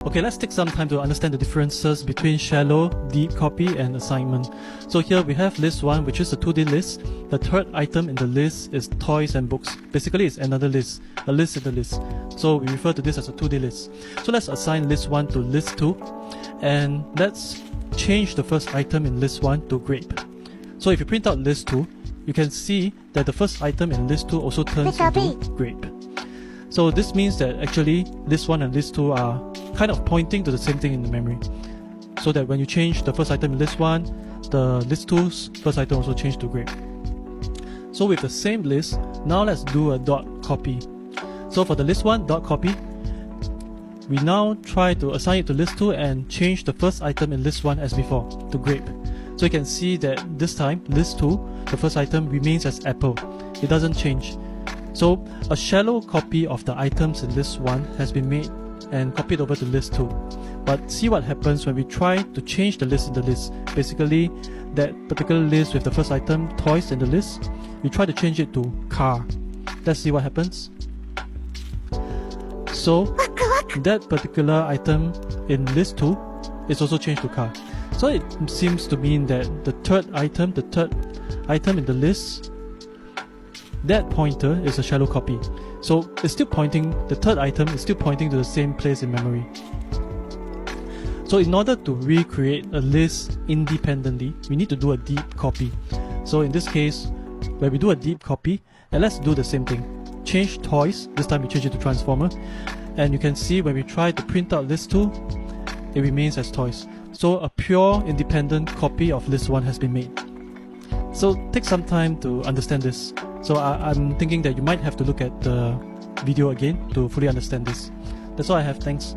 Okay, let's take some time to understand the differences between shallow, deep copy and assignment. So here we have list 1, which is a 2D list. The third item in the list is toys and books. Basically it's another list, a list in the list. So we refer to this as a 2D list. So let's assign list 1 to list 2, and let's change the first item in list 1 to grape. So if you print out list 2, you can see that the first item in list 2 also turns into grape. So this means that actually list 1 and list 2 are kind of pointing to the same thing in the memory. So that when you change the first item in list 1, the list 2's first item also changed to grape. So with the same list, now let's do a dot copy. So for the list 1 dot copy, we now try to assign it to list 2 and change the first item in list 1 as before, to grape. So you can see that this time, list 2, the first item remains as apple. It doesn't change. So a shallow copy of the items in list 1 has been made and copied over to list 2. But see what happens when we try to change the list in the list. Basically, that particular list with the first item, toys, in the list, we try to change it to car. Let's see what happens. So that particular item in list 2 is also changed to car. So it seems to mean that the third item in the list, that pointer is a shallow copy. So it's still pointing, the third item is still pointing to the same place in memory. So in order to recreate a list independently, we need to do a deep copy. So in this case, when we do a deep copy, and let's do the same thing. Change toys, this time we change it to transformer, and you can see when we try to print out list 2, it remains as toys. So a pure independent copy of list 1 has been made. So take some time to understand this. So I'm thinking that you might have to look at the video again to fully understand this. That's all I have, thanks.